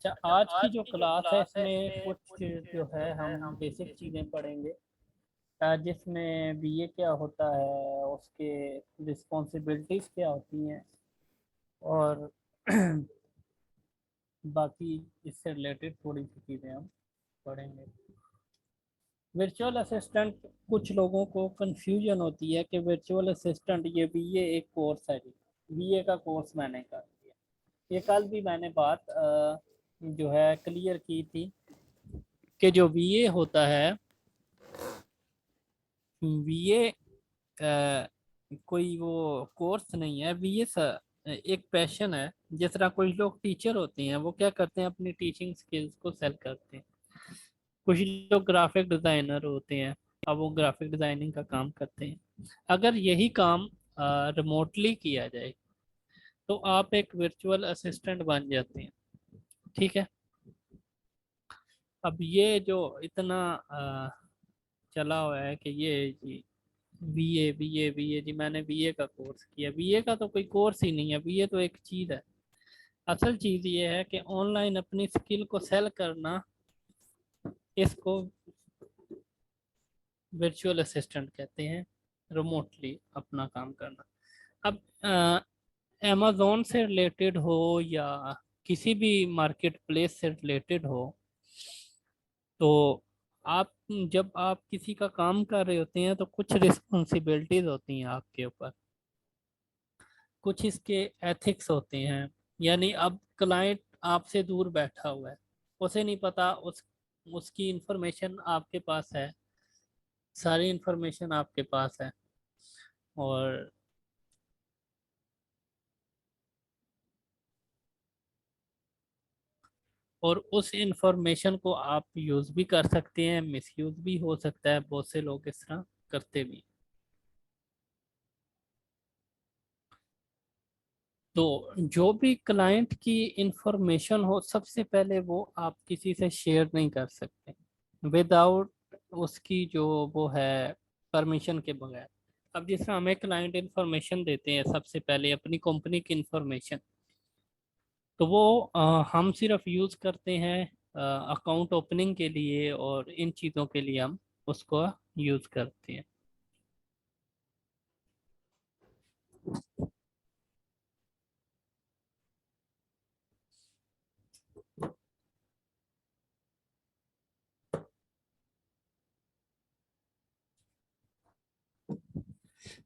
अच्छा, आज की जो क्लास है इसमें कुछ जो है हम बेसिक चीज़ें पढ़ेंगे। जिसमें बीए क्या होता है, उसके रिस्पॉन्सिबिलिटीज़ क्या होती हैं, और बाकी इससे रिलेटेड थोड़ी सी चीज़ें हम पढ़ेंगे। वर्चुअल असिस्टेंट, कुछ लोगों को कंफ्यूजन होती है कि वर्चुअल असिस्टेंट ये बीए एक कोर्स है जी। बीए का कोर्स मैंने कर दिया। ये कल भी मैंने बात जो है क्लियर की थी कि जो बीए होता है, बीए कोई वो कोर्स नहीं है। बीए एक पैशन है। जिस तरह कुछ लोग टीचर होते हैं, वो क्या करते हैं, अपनी टीचिंग स्किल्स को सेल करते हैं। कुछ लोग ग्राफिक डिजाइनर होते हैं, अब वो ग्राफिक डिजाइनिंग का काम करते हैं। अगर यही काम रिमोटली किया जाए तो आप एक वर्चुअल असिस्टेंट बन जाते हैं। ठीक है। अब ये जो इतना चला हुआ है कि ये जी बीए बीए बीए जी, मैंने बीए का कोर्स किया। बीए का तो कोई कोर्स ही नहीं है, बीए तो एक चीज है। असल चीज ये है कि ऑनलाइन अपनी स्किल को सेल करना, इसको वर्चुअल असिस्टेंट कहते हैं। रिमोटली अपना काम करना। अब अमेजोन से रिलेटेड हो या किसी भी मार्केट प्लेस से रिलेटेड हो, तो आप जब आप किसी का काम कर रहे होते हैं तो कुछ रिस्पॉन्सिबिलिटीज होती हैं आपके ऊपर, कुछ इसके एथिक्स होते हैं। यानी अब क्लाइंट आपसे दूर बैठा हुआ है, उसे नहीं पता, उसकी इंफॉर्मेशन आपके पास है, सारी इंफॉर्मेशन आपके पास है। और उस इंफॉर्मेशन को आप यूज भी कर सकते हैं, मिसयूज भी हो सकता है। बहुत से लोग इस तरह करते भी। तो जो भी क्लाइंट की इंफॉर्मेशन हो, सबसे पहले वो आप किसी से शेयर नहीं कर सकते विदाउट उसकी जो वो है परमिशन के बगैर। अब जिस तरह हमें क्लाइंट इंफॉर्मेशन देते हैं, सबसे पहले अपनी कंपनी की इंफॉर्मेशन, तो वो हम सिर्फ यूज करते हैं अकाउंट ओपनिंग के लिए, और इन चीज़ों के लिए हम उसको यूज करते हैं।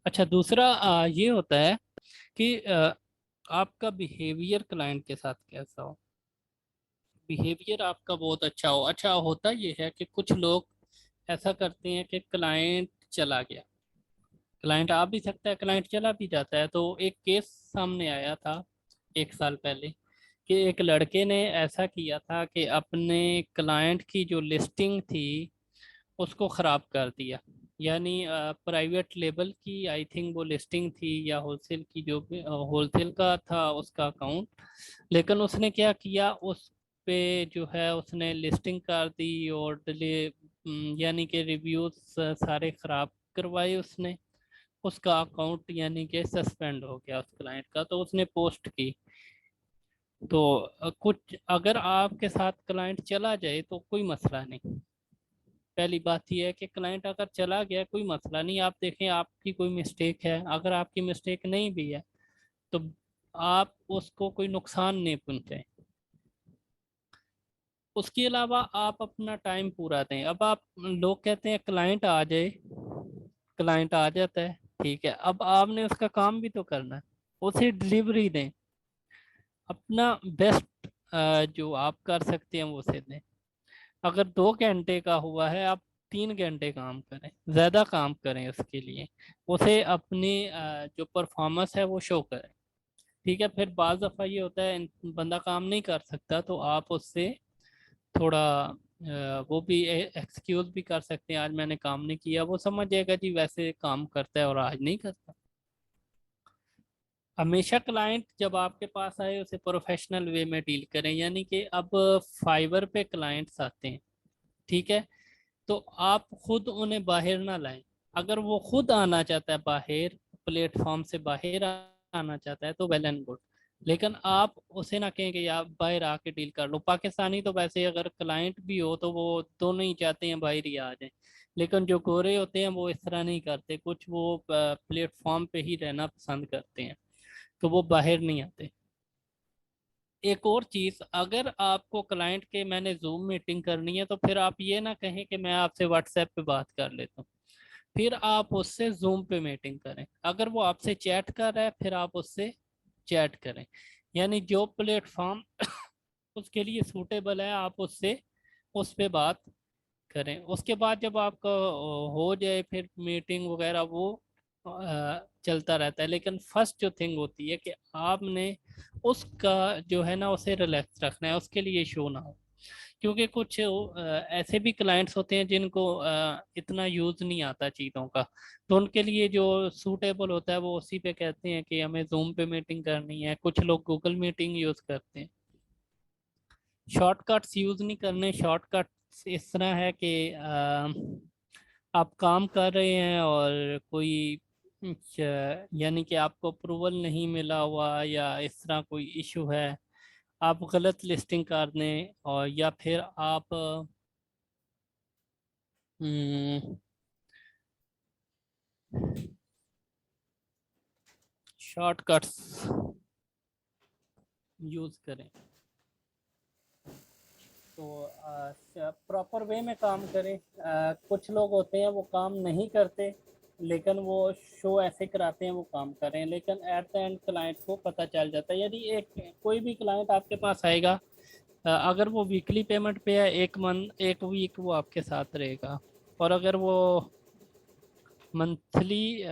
अच्छा, दूसरा ये होता है कि आपका बिहेवियर क्लाइंट के साथ कैसा हो। बिहेवियर आपका बहुत अच्छा हो। अच्छा होता ये है कि कुछ लोग ऐसा करते हैं कि क्लाइंट चला गया, क्लाइंट आ भी सकता है, क्लाइंट चला भी जाता है। तो एक केस सामने आया था 1 साल पहले कि एक लड़के ने ऐसा किया था कि अपने क्लाइंट की जो लिस्टिंग थी उसको ख़राब कर दिया। यानी प्राइवेट लेबल की आई थिंक वो लिस्टिंग थी, या होलसेल की, जो भी होलसेल का था उसका अकाउंट। लेकिन उसने क्या किया, उस पे जो है उसने लिस्टिंग कर दी, और डिले यानी कि रिव्यूज सारे ख़राब करवाए उसने। उसका अकाउंट यानी कि सस्पेंड हो गया उस क्लाइंट का। तो उसने पोस्ट की। तो कुछ अगर आपके साथ क्लाइंट चला जाए तो कोई मसला नहीं। पहली बात यह है कि क्लाइंट अगर चला गया कोई मसला नहीं। आप देखें आपकी कोई मिस्टेक है, अगर आपकी मिस्टेक नहीं भी है तो आप उसको कोई नुकसान नहीं पहुंचे। उसके अलावा आप अपना टाइम पूरा दें। अब आप लोग कहते हैं क्लाइंट आ जाए, क्लाइंट आ जाता है, ठीक है, अब आपने उसका काम भी तो करना है, उसे डिलीवरी दें। अपना बेस्ट जो आप कर सकते हैं वो उसे दें। अगर 2 घंटे का हुआ है, आप 3 घंटे काम करें, ज़्यादा काम करें उसके लिए। उसे अपनी जो परफॉर्मेंस है वो शो करें। ठीक है। फिर बाज़ दफ़ा ये होता है बंदा काम नहीं कर सकता, तो आप उससे थोड़ा वो भी एक्सक्यूज भी कर सकते हैं, आज मैंने काम नहीं किया। वो समझ जाएगा जी वैसे काम करता है और आज नहीं करता। हमेशा क्लाइंट जब आपके पास आए उसे प्रोफेशनल वे में डील करें। यानी कि अब फाइवर पे क्लाइंट्स आते हैं, ठीक है, तो आप खुद उन्हें बाहर ना लाएं। अगर वो खुद आना चाहता है बाहर, प्लेटफॉर्म से बाहर आना चाहता है, तो वेल एंड गुड। लेकिन आप उसे ना कहें कि आप बाहर आके डील कर लो। पाकिस्तानी तो वैसे अगर क्लाइंट भी हो तो वो दोनों ही चाहते हैं बाहर ही आ जाए, लेकिन जो गोरे होते हैं वो इस तरह नहीं करते, कुछ वो प्लेटफॉर्म पे ही रहना पसंद करते हैं, तो वो बाहर नहीं आते। एक और चीज़, अगर आपको क्लाइंट के मैंने जूम मीटिंग करनी है तो फिर आप ये ना कहें कि मैं आपसे व्हाट्सएप पे बात कर लेता हूँ, फिर आप उससे जूम पे मीटिंग करें। अगर वो आपसे चैट कर रहा है फिर आप उससे चैट करें, यानी जो प्लेटफॉर्म उसके लिए सूटेबल है आप उससे उस पे बात करें। उसके बाद जब आपका हो जाए फिर मीटिंग वगैरह वो चलता रहता है। लेकिन फर्स्ट जो थिंग होती है कि आपने उसका जो है ना उसे रिलैक्स रखना है, उसके लिए इशू ना हो। क्योंकि कुछ ऐसे भी क्लाइंट्स होते हैं जिनको इतना यूज़ नहीं आता चीज़ों का, तो उनके लिए जो सूटेबल होता है वो उसी पे कहते हैं कि हमें जूम पे मीटिंग करनी है। कुछ लोग गूगल मीटिंग यूज़ करते हैं। शॉर्टकट्स यूज़ नहीं करने। शॉर्टकट्स इस तरह है कि आप काम कर रहे हैं और कोई यानी कि आपको अप्रूवल नहीं मिला हुआ या इस तरह कोई इशू है, आप गलत लिस्टिंग कर दें, और या फिर आप शॉर्टकट्स यूज़ करें, तो प्रॉपर वे में काम करें। कुछ लोग होते हैं वो काम नहीं करते, लेकिन वो शो ऐसे कराते हैं वो काम कर रहे हैं, लेकिन एट द एंड क्लाइंट को पता चल जाता है। यदि एक कोई भी क्लाइंट आपके पास आएगा, अगर वो वीकली पेमेंट पे है, एक मंथ एक वीक वो आपके साथ रहेगा, और अगर वो मंथली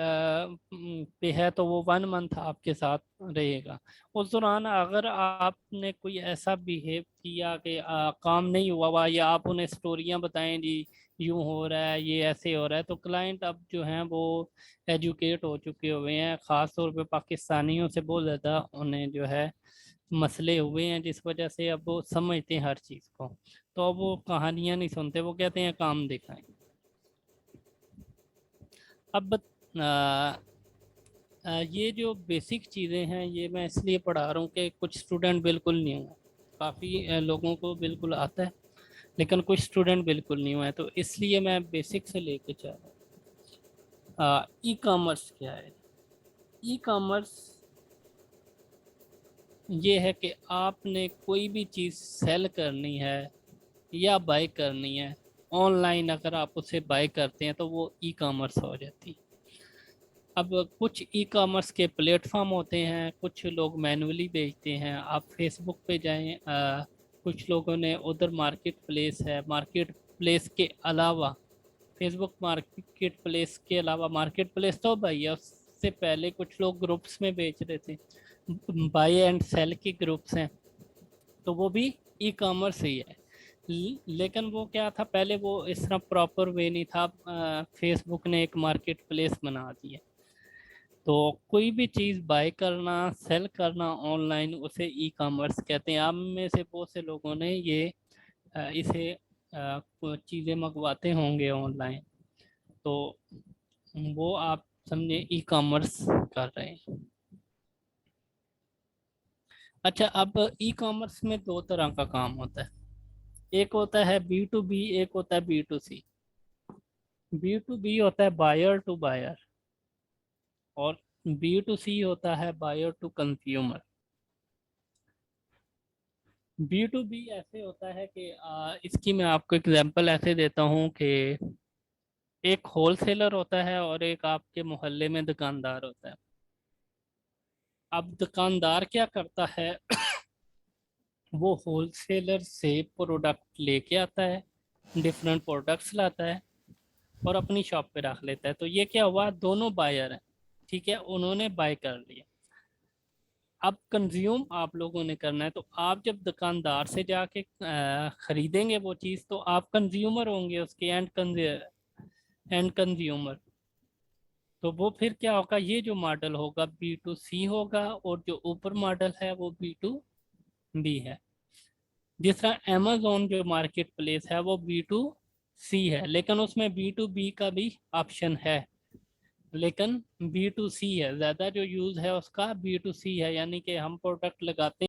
पे है तो वो 1 मंथ आपके साथ रहेगा। उस दौरान अगर आपने कोई ऐसा बिहेव किया कि काम नहीं हुआ हुआ, या आप उन्हें स्टोरियां बताएं जी यूं हो रहा है ये ऐसे हो रहा है, तो क्लाइंट अब जो हैं वो एजुकेट हो चुके हुए हैं। ख़ास तौर पे पाकिस्तानियों से बहुत ज़्यादा उन्हें जो है मसले हुए हैं, जिस वजह से अब वो समझते हैं हर चीज़ को। तो अब वो कहानियां नहीं सुनते, वो कहते हैं काम दिखाएं। अब ये जो बेसिक चीज़ें हैं ये मैं इसलिए पढ़ा रहा हूँ कि कुछ स्टूडेंट बिल्कुल नहीं हुए। काफ़ी लोगों को बिल्कुल आता है, लेकिन कुछ स्टूडेंट बिल्कुल नहीं हुए हैं, तो इसलिए मैं बेसिक से लेके चल रहा हूँ। ई कॉमर्स क्या है? ई कॉमर्स ये है कि आपने कोई भी चीज़ सेल करनी है या बाय करनी है ऑनलाइन, अगर आप उसे बाय करते हैं तो वो ई कॉमर्स हो जाती है। अब कुछ ई कॉमर्स के प्लेटफॉर्म होते हैं, कुछ लोग मैनुअली बेचते हैं। आप फेसबुक पे जाएं, कुछ लोगों ने उधर मार्केट प्लेस है, मार्केट प्लेस के अलावा फेसबुक मार्केट प्लेस के अलावा, मार्केट प्लेस तो भैया उससे पहले कुछ लोग ग्रुप्स में बेच रहे थे, बाय एंड सेल के ग्रुप्स हैं, तो वो भी ई कॉमर्स ही है। लेकिन वो क्या था, पहले वो इस तरह प्रॉपर वे नहीं था। फेसबुक ने एक मार्केट प्लेस बना दिया, तो कोई भी चीज़ बाय करना सेल करना ऑनलाइन उसे ई कॉमर्स कहते हैं। आप में से बहुत से लोगों ने ये इसे चीज़ें मंगवाते होंगे ऑनलाइन, तो वो आप समझे ई कॉमर्स कर रहे हैं। अच्छा, अब ई कॉमर्स में दो तरह का काम होता है। एक होता है बी टू बी, एक होता है B to C. B to B होता है बायर टू बायर, और बी टू सी होता है buyer to consumer. B to B ऐसे होता है कि इसकी मैं आपको एग्जांपल ऐसे देता हूँ कि एक होलसेलर होता है और एक आपके मोहल्ले में दुकानदार होता है। अब दुकानदार क्या करता है वो होलसेलर से प्रोडक्ट लेके आता है, डिफरेंट प्रोडक्ट्स लाता है और अपनी शॉप पे रख लेता है। तो ये क्या हुआ, दोनों बायर हैं, ठीक है, उन्होंने बाय कर लिया। अब कंज्यूम आप लोगों ने करना है, तो आप जब दुकानदार से जाके खरीदेंगे वो चीज़, तो आप कंज्यूमर होंगे, उसके एंड कंज्यूमर। तो वो फिर क्या होगा, ये जो मॉडल होगा बी टू सी होगा, और जो ऊपर मॉडल है वो बी टू बी है। जिस तरह अमेजोन जो मार्केट प्लेस है वो बी टू सी है, लेकिन उसमें बी टू बी का भी ऑप्शन है। लेकिन बी टू सी है, ज़्यादा जो यूज़ है उसका बी टू सी है, यानी कि हम प्रोडक्ट लगाते